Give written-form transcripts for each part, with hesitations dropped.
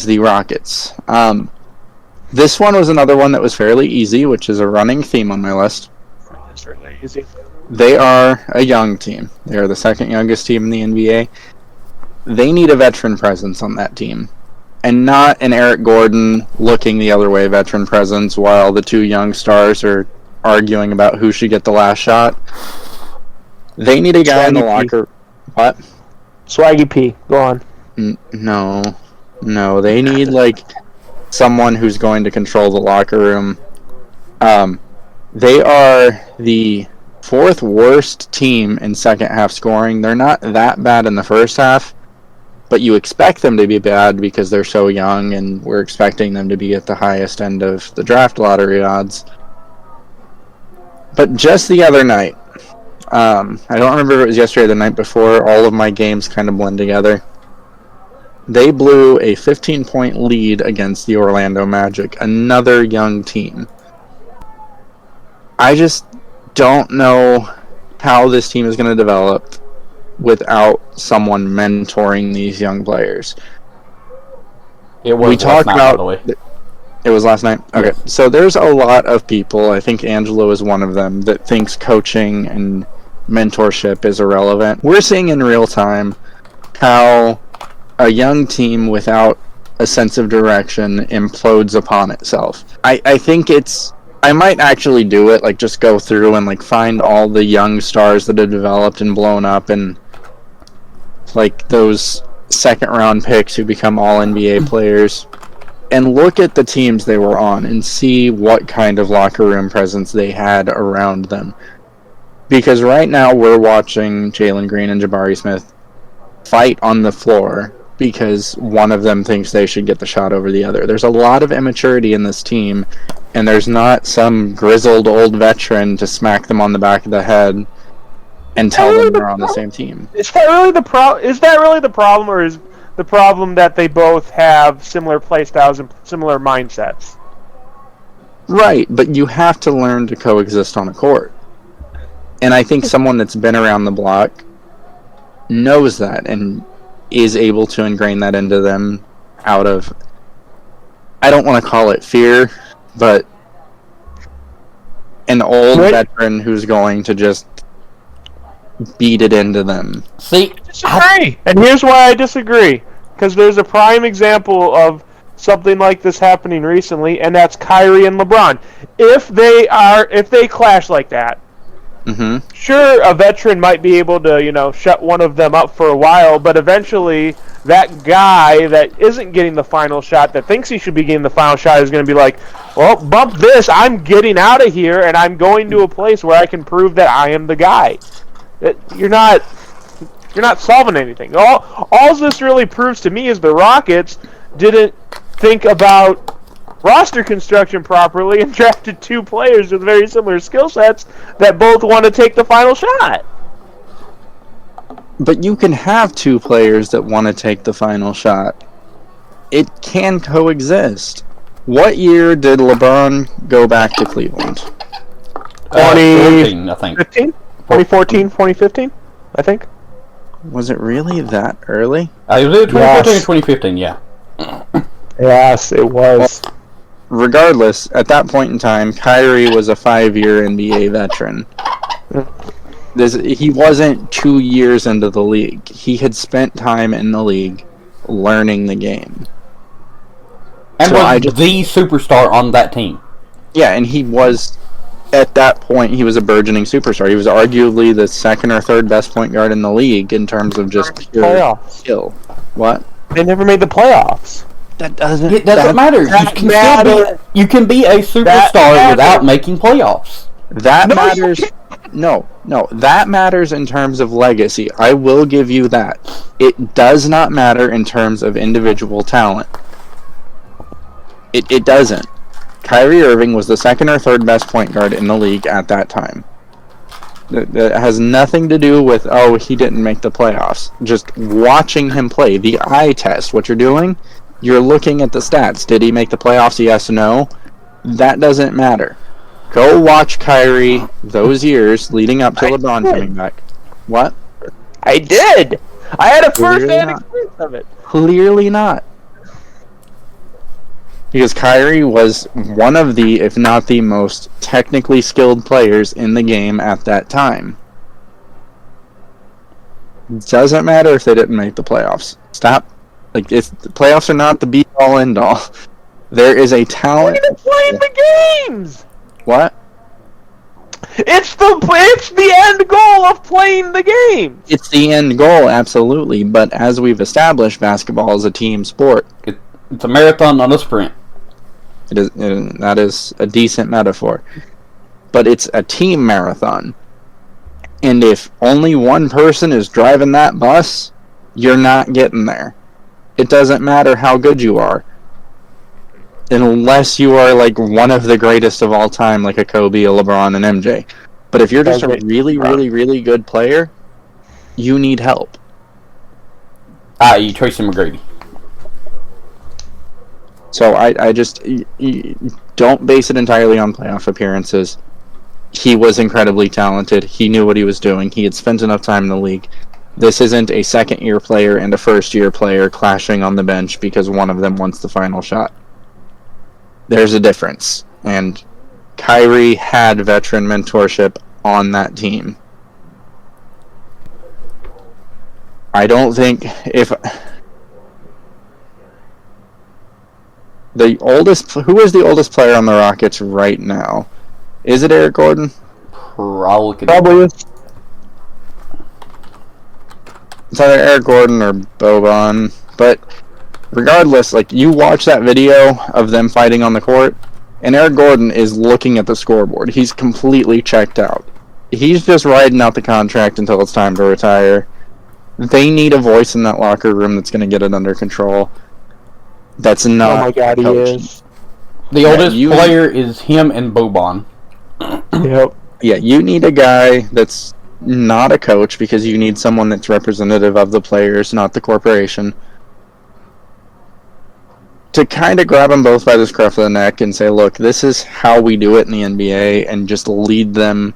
is the Rockets. This one was another one that was fairly easy, which is a running theme on my list. Certainly easy. They are a young team. They are the second youngest team in the NBA. They need a veteran presence on that team. And not an Eric Gordon looking the other way veteran presence while the two young stars are arguing about who should get the last shot. They need a guy in the locker... What? Swaggy P. Go on. No. They need, someone who's going to control the locker room. They are the fourth worst team in second half scoring. They're not that bad in the first half, but you expect them to be bad because they're so young, and we're expecting them to be at the highest end of the draft lottery odds. But just the other night, I don't remember if it was yesterday or the night before, all of my games kind of blend together. They blew a 15-point lead against the Orlando Magic, another young team. I just don't know how this team is going to develop without someone mentoring these young players. It was last night, by the way. It was last night? Okay. Yes. So there's a lot of people, I think Angelo is one of them, that thinks coaching and mentorship is irrelevant. We're seeing in real time how a young team without a sense of direction implodes upon itself. I think I might actually do it, just go through and find all the young stars that have developed and blown up, and those second round picks who become all NBA players, and look at the teams they were on and see what kind of locker room presence they had around them. Because right now we're watching Jalen Green and Jabari Smith fight on the floor because one of them thinks they should get the shot over the other. There's a lot of immaturity in this team, and there's not some grizzled old veteran to smack them on the back of the head and tell them they're on the same team. Is that really the problem, or is the problem that they both have similar play styles and similar mindsets? Right, but you have to learn to coexist on a court. And I think someone that's been around the block knows that and is able to ingrain that into them out of, I don't want to call it fear, but an old veteran who's going to just beat it into them. See, I disagree. And here's why I disagree. Because there's a prime example of something like this happening recently, and that's Kyrie and LeBron. If they clash like that, sure, a veteran might be able to, shut one of them up for a while, but eventually that guy that isn't getting the final shot, that thinks he should be getting the final shot, is going to be like, well, bump this, I'm getting out of here, and I'm going to a place where I can prove that I am the guy. You're not solving anything. All this really proves to me is the Rockets didn't think about roster construction properly and drafted two players with very similar skill sets that both want to take the final shot. But you can have two players that want to take the final shot. It can coexist. What year did LeBron go back to Cleveland? 2014, I think. 2014, 2015, I think. Was it really that early? It was 2014 or 2015, yeah. Yes, it was. Regardless, at that point in time, Kyrie was a 5-year NBA veteran. He wasn't 2 years into the league. He had spent time in the league learning the game. And was the superstar on that team. Yeah, and he was, at that point, he was a burgeoning superstar. He was arguably the second or third best point guard in the league in terms of just pure skill. What? They never made the playoffs. That doesn't... It doesn't matter. You can be a superstar without making playoffs. That matters... No, that matters in terms of legacy. I will give you that. It does not matter in terms of individual talent. It doesn't. Kyrie Irving was the second or third best point guard in the league at that time. That has nothing to do with, he didn't make the playoffs. Just watching him play. The eye test, what you're doing, you're looking at the stats. Did he make the playoffs? Yes, no. That doesn't matter. Go watch Kyrie those years leading up to LeBron coming back. What? I did! I had a first-hand experience of it. Clearly not. Because Kyrie was one of the, if not the most technically skilled players in the game at that time. Doesn't matter if they didn't make the playoffs. Stop. Like, the playoffs are not the be-all, end-all. There is a talent. They're playing the games. What? It's the end goal of playing the game. It's the end goal, absolutely. But as we've established, basketball is a team sport. It's a marathon, not a sprint. That is a decent metaphor. But it's a team marathon. And if only one person is driving that bus, you're not getting there. It doesn't matter how good you are. Unless you are like one of the greatest of all time, like a Kobe, a LeBron, and MJ. But if you're just a really, really, really good player, you need help. I.e. Tracy McGrady. So I just don't base it entirely on playoff appearances. He was incredibly talented. He knew what he was doing. He had spent enough time in the league. This isn't a second-year player and a first-year player clashing on the bench because one of them wants the final shot. There's a difference. And Kyrie had veteran mentorship on that team. I don't think if... Who is the oldest player on the Rockets right now? Is it Eric Gordon? Probably is. It's either Eric Gordon or Boban. But regardless, like, you watch that video of them fighting on the court, and Eric Gordon is looking at the scoreboard. He's completely checked out. He's just riding out the contract until it's time to retire. They need a voice in that locker room that's going to get it under control. That's not. Oh my God, he is. The oldest player is him and Boban. Yep. Yeah, you need a guy that's not a coach because you need someone that's representative of the players, not the corporation. To kind of grab them both by the scruff of the neck and say, look, this is how we do it in the NBA, and just lead them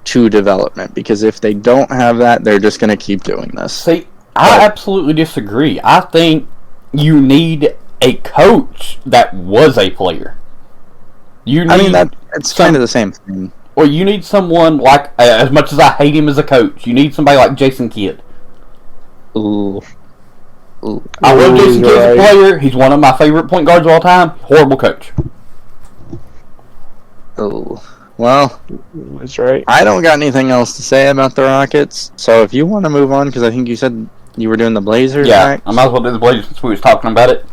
to development. Because if they don't have that, they're just going to keep doing this. See, I absolutely disagree. I think you need a coach that was a player. It's kind of the same thing. Or you need someone like, as much as I hate him as a coach, you need somebody like Jason Kidd. Ooh. I love Jason Kidd as a player. He's one of my favorite point guards of all time. Horrible coach. Oh. Well, that's right. I don't got anything else to say about the Rockets. So if you want to move on, because I think you said you were doing the Blazers. Yeah, next. I might as well do the Blazers since we was talking about it.